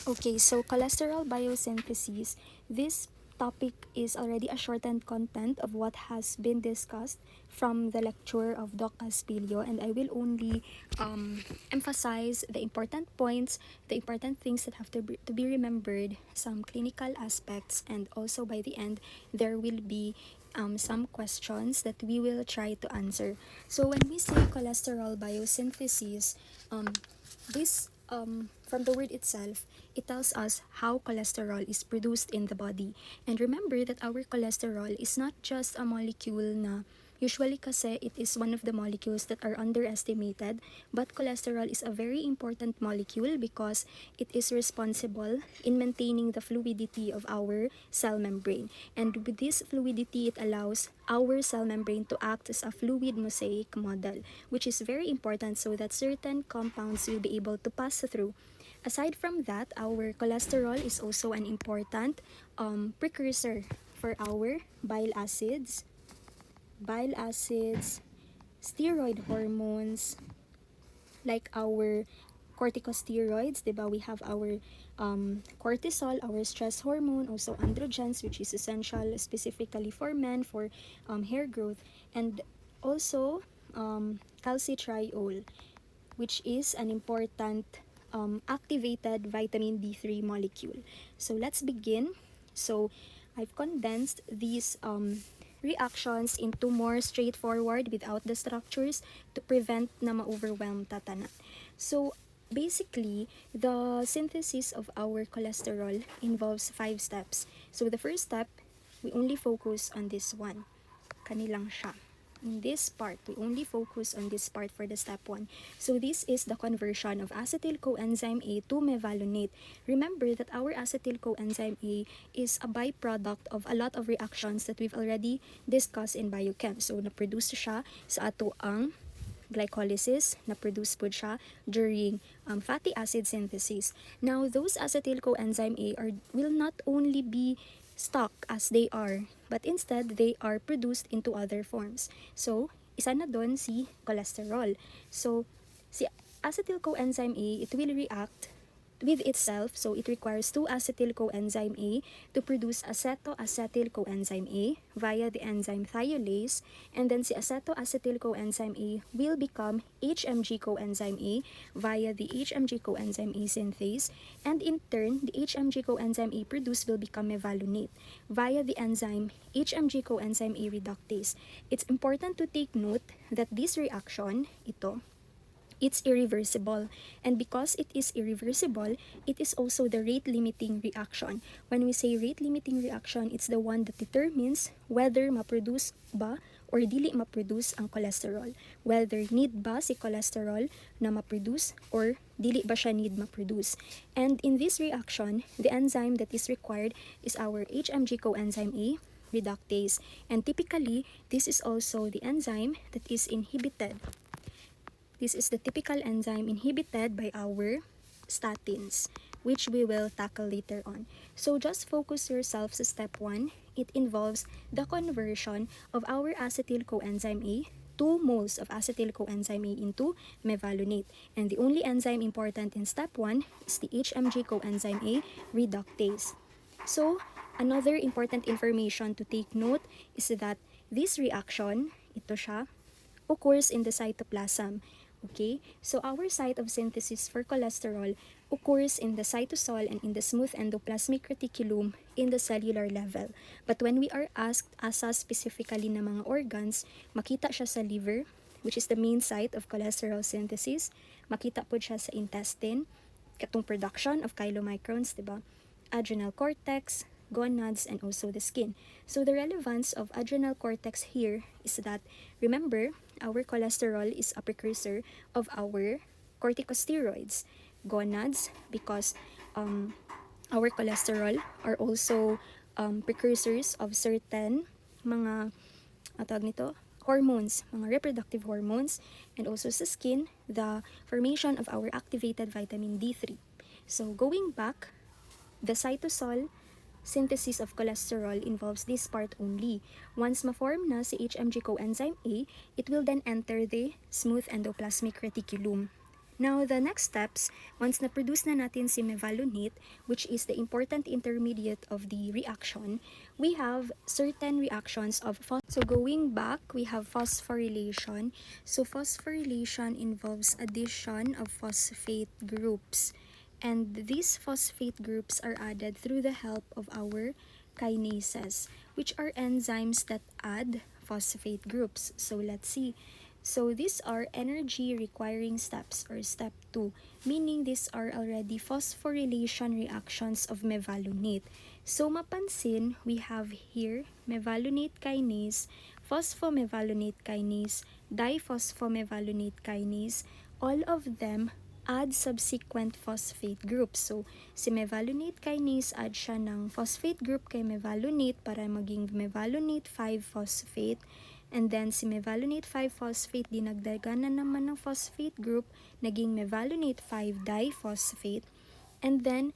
Okay, so cholesterol biosynthesis. This topic is already a shortened content of what has been discussed from the lecture of Doc Aspilio, and I will only emphasize the important points, the important things that have to be remembered, some clinical aspects, and also by the end, there will be some questions that we will try to answer. So when we say cholesterol biosynthesis, this from the word itself, it tells us how cholesterol is produced in the body. And remember that our cholesterol is not just a molecule na usually kasi it is one of the molecules that are underestimated, but cholesterol is a very important molecule because it is responsible in maintaining the fluidity of our cell membrane. And with this fluidity, it allows our cell membrane to act as a fluid mosaic model, which is very important so that certain compounds will be able to pass through. Aside from that, our cholesterol is also an important precursor for our bile acids, steroid hormones, like our corticosteroids, diba? We have our cortisol, our stress hormone, also androgens, which is essential specifically for men for hair growth, and also calcitriol, which is an important activated vitamin D3 molecule. So let's begin. So I've condensed these reactions into more straightforward without the structures to prevent na ma-overwhelm tatanan. So basically, the synthesis of our cholesterol involves 5 steps. So the first step, we only focus on this one. Kanilang siya. In this part, we only focus on this part for the step 1. So this is the conversion of acetyl coenzyme A to mevalonate. Remember that our acetyl coenzyme A is a byproduct of a lot of reactions that we've already discussed in biochem. So na-produce siya sa ato ang glycolysis, na-produce po siya during fatty acid synthesis. Now, those acetyl coenzyme A will not only be stock as they are, but instead they are produced into other forms. So, isa na doon si cholesterol. So, si acetyl coenzyme A, it will react with itself, so it requires 2 acetyl coenzyme A to produce acetoacetyl coenzyme A via the enzyme thiolase, and then si acetoacetyl coenzyme A will become HMG coenzyme A via the HMG coenzyme A synthase, and in turn, the HMG coenzyme A produced will become mevalonate via the enzyme HMG coenzyme A reductase. It's important to take note that this reaction, it's irreversible. And because it is irreversible, it is also the rate-limiting reaction. When we say rate-limiting reaction, it's the one that determines whether ma-produce ba or dili ma-produce ang cholesterol. Whether need ba si cholesterol na ma-produce or dili ba siya need ma-produce. And in this reaction, the enzyme that is required is our HMG coenzyme A reductase. And typically, this is also the enzyme that is inhibited. This is the typical enzyme inhibited by our statins, which we will tackle later on. So just focus yourself sa step 1. It involves the conversion of our acetyl coenzyme A, 2 moles of acetyl coenzyme A into mevalonate. And the only enzyme important in step 1 is the HMG coenzyme A reductase. So, another important information to take note is that this reaction, ito siya, occurs in the cytoplasm. Okay, so our site of synthesis for cholesterol occurs in the cytosol and in the smooth endoplasmic reticulum in the cellular level. But when we are asked asa specifically na mga organs, makita siya sa liver, which is the main site of cholesterol synthesis. Makita po siya sa intestine, katong production of chylomicrons, diba? Adrenal cortex, gonads, and also the skin. So the relevance of adrenal cortex here is that, remember, our cholesterol is a precursor of our corticosteroids. Gonads, because our cholesterol are also precursors of certain mga hormones, mga reproductive hormones, and also sa skin, the formation of our activated vitamin D3. So going back, the cytosol synthesis of cholesterol involves this part only. Once ma-form na si HMG coenzyme A, it will then enter the smooth endoplasmic reticulum. Now, the next steps, once na-produce na natin si mevalonate, which is the important intermediate of the reaction, we have certain reactions of So going back, we have phosphorylation. So phosphorylation involves addition of phosphate groups. And these phosphate groups are added through the help of our kinases, which are enzymes that add phosphate groups. So let's see. So these are energy requiring steps or step 2, meaning these are already phosphorylation reactions of mevalonate. So mapansin, we have here mevalonate kinase, phosphomevalonate kinase, diphosphomevalonate kinase. All of them add subsequent phosphate groups. So, si mevalonate kinase add siya ng phosphate group kay mevalonate para maging mevalonate 5-phosphate. And then, si mevalonate 5-phosphate, dinagdagan na naman ng phosphate group, naging mevalonate 5-diphosphate. And then,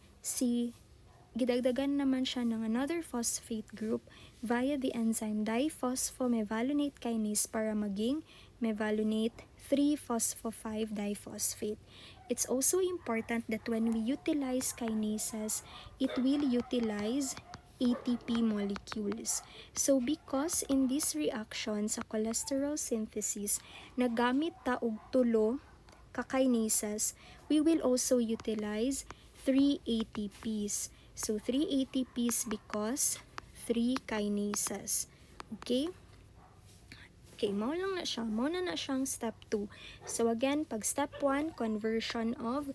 gidagdagan naman siya ng another phosphate group via the enzyme diphosphomevalonate kinase para maging mevalonate 3-phospho-5-diphosphate. It's also important that when we utilize kinases, it will utilize ATP molecules. So because in this reaction sa cholesterol synthesis, nagamit ta og tulo ka kinases, we will also utilize 3 ATPs. So 3 ATPs because 3 kinases. Okay? Okay, mao lang na siya. Mao na siyang step 2. So again, pag step 1, conversion of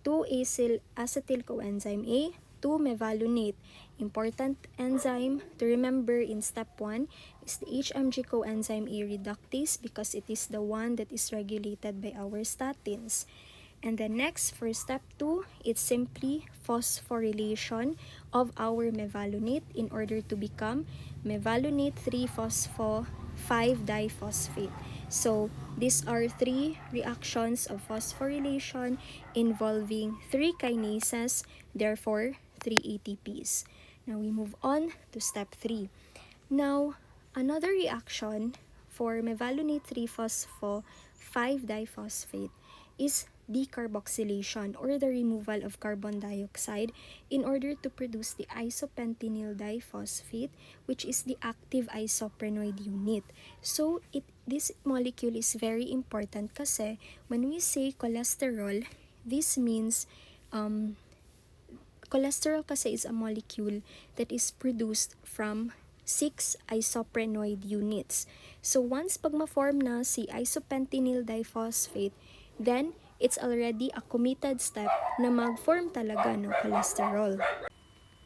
2-acetyl coenzyme A to mevalonate. Important enzyme to remember in step 1 is the HMG coenzyme A reductase because it is the one that is regulated by our statins. And then next, for step 2, it's simply phosphorylation of our mevalonate in order to become mevalonate 3-phospho-5-diphosphate. So, these are 3 reactions of phosphorylation involving 3 kinases, therefore 3 ATPs. Now, we move on to step 3. Now, another reaction for mevalonate 3-phospho-5-diphosphate is decarboxylation or the removal of carbon dioxide in order to produce the isopentenyl diphosphate, which is the active isoprenoid unit. So this molecule is very important kasi when we say cholesterol, this means cholesterol kasi is a molecule that is produced from 6 isoprenoid units. So once pag ma-form na si isopentenyl diphosphate, then it's already a committed step na mag-form talaga ng cholesterol.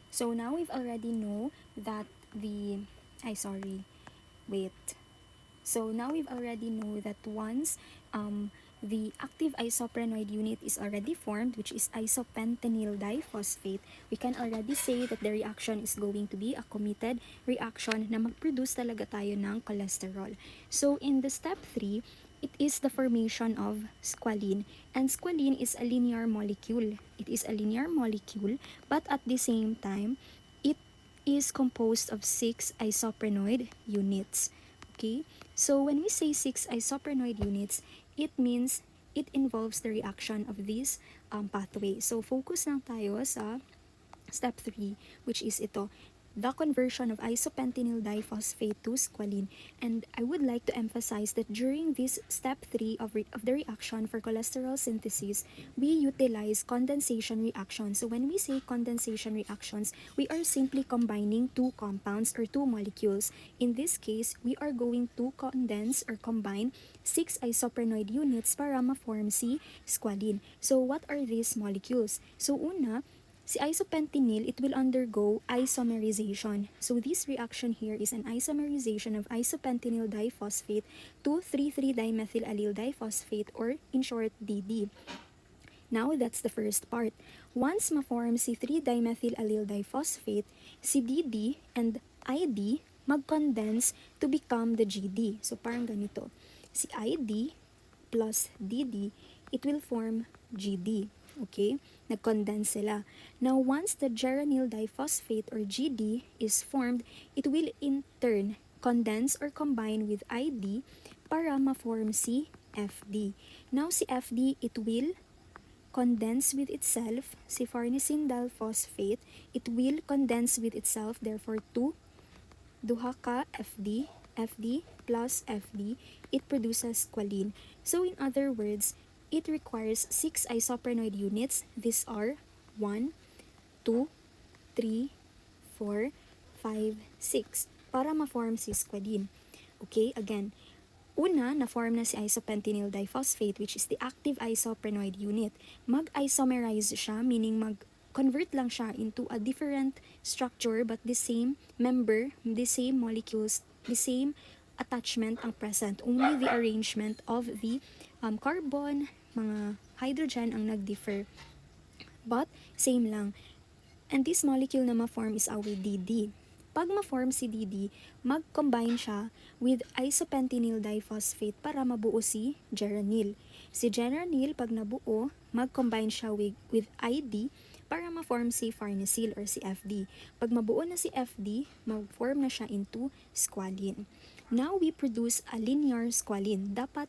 So now we've already know that So now we've already know that once the active isoprenoid unit is already formed, which is isopentenyl diphosphate, we can already say that the reaction is going to be a committed reaction na mag-produce talaga tayo ng cholesterol. So in the step 3, it is the formation of squalene. And squalene is a linear molecule. It is a linear molecule, but at the same time, it is composed of 6 isoprenoid units. Okay? So when we say 6 isoprenoid units, it means it involves the reaction of this pathway. So focus lang tayo sa step 3, which is ito, the conversion of isopentenyl diphosphate to squalene. And I would like to emphasize that during this step 3 of the reaction for cholesterol synthesis, we utilize condensation reactions. So when we say condensation reactions, we are simply combining 2 compounds or 2 molecules. In this case, we are going to condense or combine 6 isoprenoid units para ma-form si squalene. So what are these molecules? So una, si isopentenyl, it will undergo isomerization. So this reaction here is an isomerization of isopentenyl diphosphate to 3,3-dimethylallyl diphosphate, or in short, DD. Now, that's the first part. Once ma-form si 3-dimethylallyl diphosphate, si DD and ID mag-condense to become the GD. So parang ganito. Si ID plus DD, it will form GD. Okay? Nag-condense sila. Now, once the geranyl diphosphate or GD is formed, it will in turn condense or combine with ID para ma-form si FD. Now, si FD, it will condense with itself, si farnesyl diphosphate, it will condense with itself, therefore duha ka FD, FD plus FD, it produces squalene. So in other words, it requires 6 isoprenoid units. These are 1, 2, 3, 4, 5, 6 para ma-form si squalene. Okay, again, una, na-form na si isopentenyl diphosphate, which is the active isoprenoid unit. Mag-isomerize siya, meaning mag-convert lang siya into a different structure but the same member, the same molecules, the same attachment ang present. Only the arrangement of the carbon, mga hydrogen ang nag-differ. But same lang. And this molecule na ma-form is our DD. Pag ma-form si DD, mag-combine siya with isopentenyl diphosphate para mabuo si geranyl. Si geranyl, pag nabuo, mag-combine siya with ID para ma-form si farnesyl or si FD. Pag mabuo na si FD, mag-form na siya into squalene. Now, we produce a linear squalene. Dapat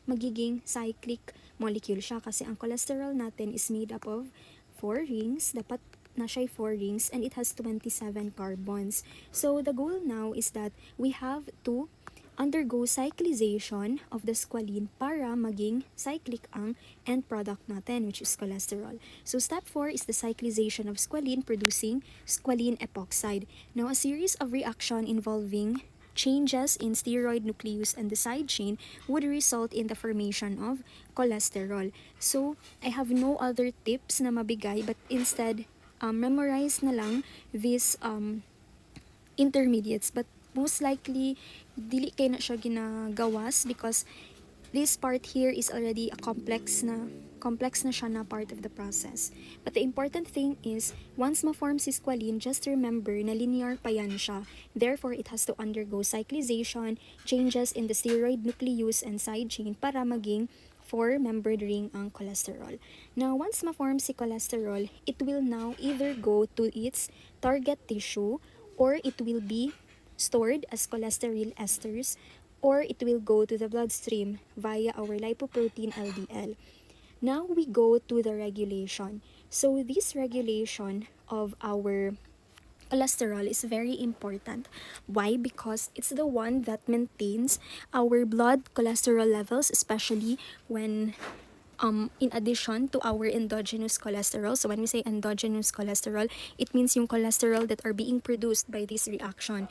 magiging cyclic molecule siya kasi ang cholesterol natin is made up of 4 rings. Dapat na siya 4 rings and it has 27 carbons. So the goal now is that we have to undergo cyclization of the squalene para maging cyclic ang end product natin, which is cholesterol. So step 4 is the cyclization of squalene producing squalene epoxide. Now a series of reaction involving changes in steroid nucleus and the side chain would result in the formation of cholesterol. So I have no other tips na mabigay but instead memorize na lang these intermediates, but most likely dili kay na siya ginagawas because this part here is already a complex na siya na part of the process. But the important thing is, once ma-form si squalene, just remember na linear pa yan siya. Therefore, it has to undergo cyclization, changes in the steroid nucleus and side chain para maging 4-membered ring ang cholesterol. Now, once ma-form si cholesterol, it will now either go to its target tissue or it will be stored as cholesterol esters or it will go to the bloodstream via our lipoprotein LDL. Now, we go to the regulation. So, this regulation of our cholesterol is very important. Why? Because it's the one that maintains our blood cholesterol levels, especially when in addition to our endogenous cholesterol. So when we say endogenous cholesterol, it means yung cholesterol that are being produced by this reaction.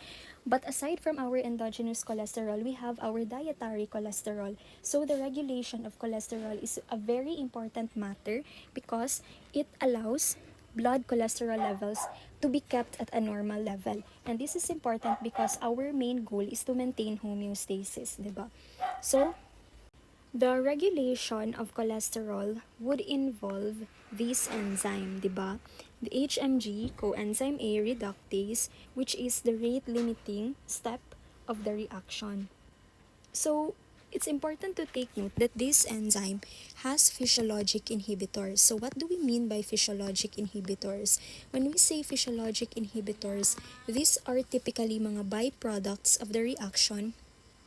But aside from our endogenous cholesterol, we have our dietary cholesterol. So the regulation of cholesterol is a very important matter because it allows blood cholesterol levels to be kept at a normal level. And this is important because our main goal is to maintain homeostasis, diba? So, the regulation of cholesterol would involve this enzyme, diba? The HMG coenzyme A reductase, which is the rate-limiting step of the reaction. So, it's important to take note that this enzyme has physiologic inhibitors. So what do we mean by physiologic inhibitors? When we say physiologic inhibitors, these are typically mga byproducts of the reaction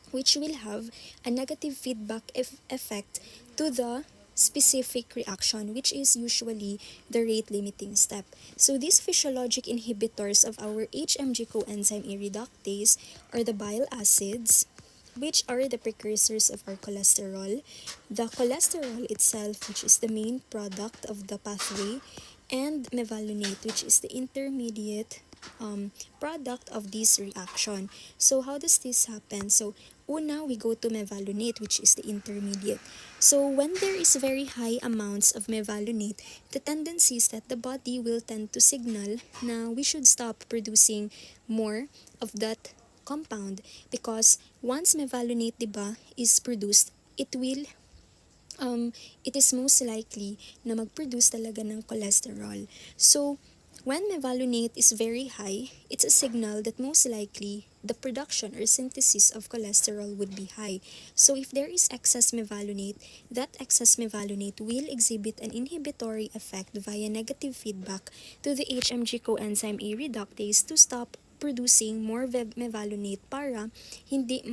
which will have a negative feedback effect to the specific reaction, which is usually the rate-limiting step. So these physiologic inhibitors of our HMG coenzyme A reductase are the bile acids, which are the precursors of our cholesterol, the cholesterol itself, which is the main product of the pathway, and mevalonate, which is the intermediate product of this reaction. So how does this happen? So una, we go to mevalonate, which is the intermediate. So when there is very high amounts of mevalonate, the tendency is that the body will tend to signal na we should stop producing more of that compound because once mevalonate, diba, is produced, it is most likely na mag-produce talaga ng cholesterol. So, when mevalonate is very high, it's a signal that most likely the production or synthesis of cholesterol would be high. So, if there is excess mevalonate, that excess mevalonate will exhibit an inhibitory effect via negative feedback to the HMG coenzyme A reductase to stop producing more mevalonate para hindi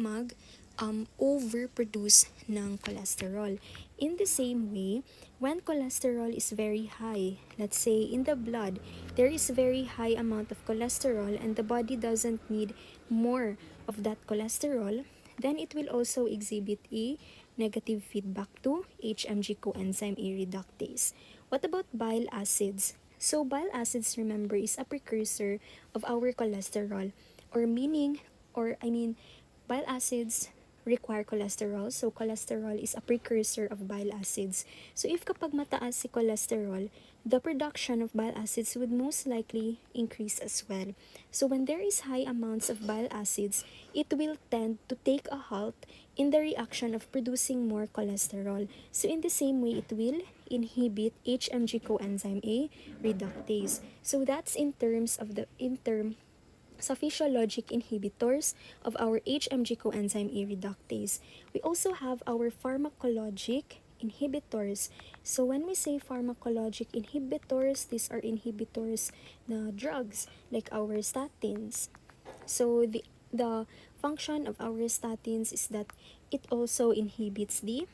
overproduce ng cholesterol. In the same way, when cholesterol is very high, let's say in the blood, there is very high amount of cholesterol and the body doesn't need more of that cholesterol, then it will also exhibit a negative feedback to HMG coenzyme A reductase. What about bile acids? So bile acids, remember, is a precursor of our cholesterol, or meaning, or I mean, bile acids require cholesterol. So cholesterol is a precursor of bile acids. So if kapag mataas si cholesterol, the production of bile acids would most likely increase as well. So when there is high amounts of bile acids, it will tend to take a halt in the reaction of producing more cholesterol. So in the same way, it will inhibit HMG coenzyme A reductase. So that's in terms of sa physiologic inhibitors of our HMG coenzyme A reductase. We also have our pharmacologic inhibitors. So when we say pharmacologic inhibitors, these are inhibitors na drugs like our statins. So the function of our statins is that it also inhibits the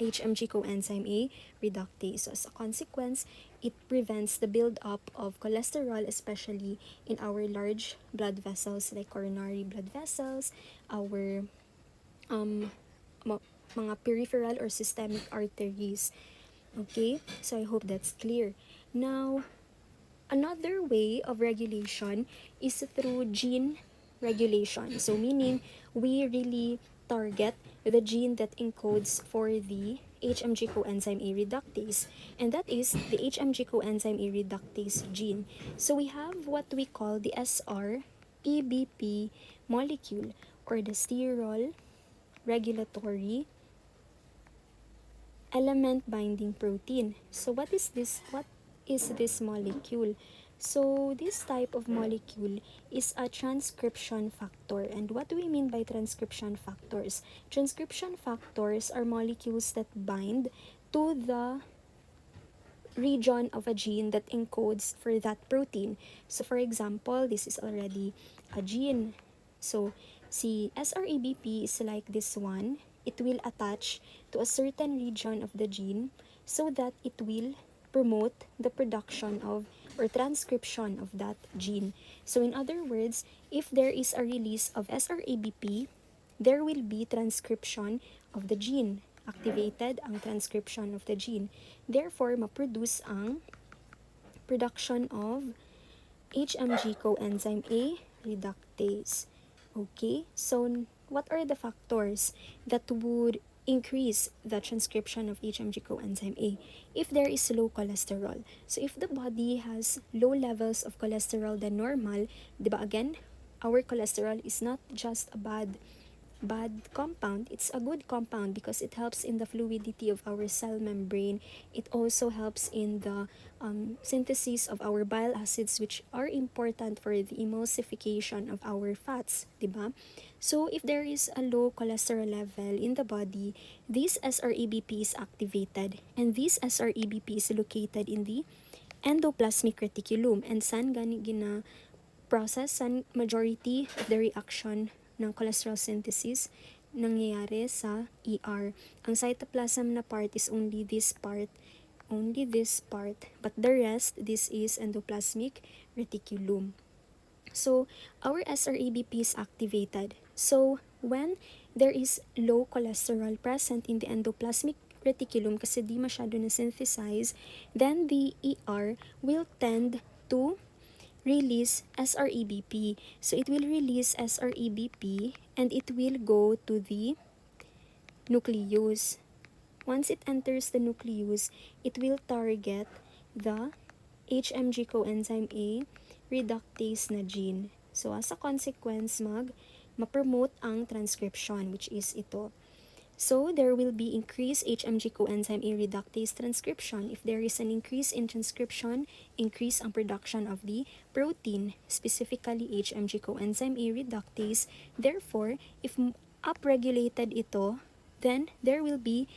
HMG coenzyme A reductase. So as a consequence, it prevents the buildup of cholesterol, especially in our large blood vessels like coronary blood vessels, our mga peripheral or systemic arteries. Okay, so I hope that's clear. Now, another way of regulation is through gene regulation. So meaning we really target the gene that encodes for the HMG coenzyme A reductase, and that is the HMG coenzyme A reductase gene. So we have what we call the SREBP molecule, or the sterol regulatory element binding protein. So what is this molecule? So this type of molecule is a transcription factor. And what do we mean by transcription factors? Transcription factors are molecules that bind to the region of a gene that encodes for that protein. So for example, this is already a gene. So si SREBP is like this one. It will attach to a certain region of the gene so that it will promote the production of or transcription of that gene. So in other words, if there is a release of SREBP, there will be transcription of the gene. Activated ang transcription of the gene. Therefore, maproduce ang production of HMG coenzyme A reductase. Okay, so what are the factors that would increase the transcription of HMG coenzyme A? If there is low cholesterol. So if the body has low levels of cholesterol than normal, diba again, our cholesterol is not just a bad compound, it's a good compound because it helps in the fluidity of our cell membrane. It also helps in the synthesis of our bile acids, which are important for the emulsification of our fats, diba? So if there is a low cholesterol level in the body, this SREBP is activated, and this SREBP is located in the endoplasmic reticulum. And saan gina process, saan majority of the reaction ng cholesterol synthesis nangyayari sa ER. Ang cytoplasm na part is only this part, but the rest, this is endoplasmic reticulum. So our SREBP is activated. So when there is low cholesterol present in the endoplasmic reticulum kasi di masyado na synthesize, then the ER will tend to release SREBP. So it will release SREBP and it will go to the nucleus. Once it enters the nucleus, it will target the HMG coenzyme A reductase na gene. So as a consequence, ma-promote ang transcription, which is ito. So there will be increased HMG coenzyme A reductase transcription. If there is an increase in transcription, increase ang production of the protein, specifically HMG coenzyme A reductase. Therefore, if upregulated ito, then there will be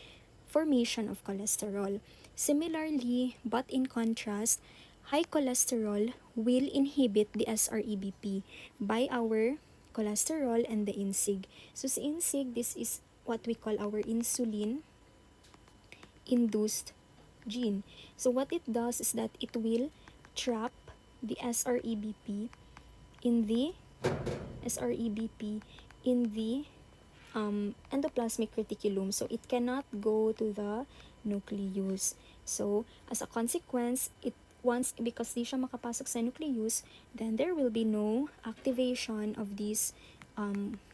formation of cholesterol. Similarly, but in contrast, high cholesterol will inhibit the SREBP by our cholesterol and the INSIG. So sa INSIG, this is what we call our insulin induced gene. So what it does is that it will trap the SREBP in the endoplasmic reticulum, so it cannot go to the nucleus. So as a consequence, it once because di siya makapasok sa nucleus, then there will be no activation of this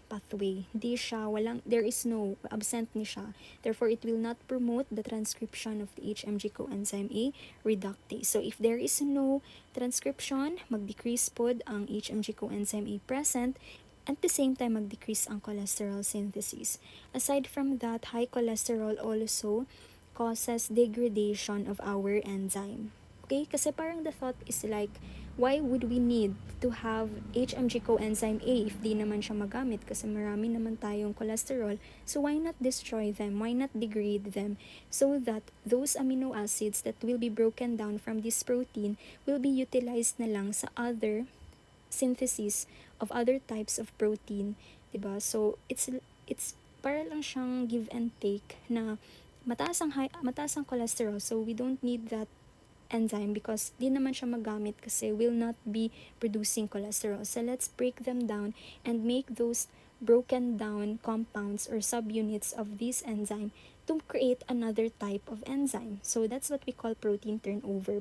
pathway. There is no, absent ni siya. Therefore, it will not promote the transcription of the HMG coenzyme A reductase. So if there is no transcription, mag-decrease pod ang HMG coenzyme A present. At the same time, mag-decrease ang cholesterol synthesis. Aside from that, high cholesterol also causes degradation of our enzyme. Okay? Kasi parang the thought is like, why would we need to have HMG coenzyme A if di naman siya magamit? Kasi marami naman tayong cholesterol. So why not destroy them? Why not degrade them? So that those amino acids that will be broken down from this protein will be utilized na lang sa other synthesis of other types of protein, 'di ba? So it's para lang siyang give and take na mataas ang cholesterol, so we don't need that enzyme because di naman siya magamit kasi will not be producing cholesterol. So let's break them down and make those broken down compounds or subunits of this enzyme to create another type of enzyme. So that's what we call protein turnover.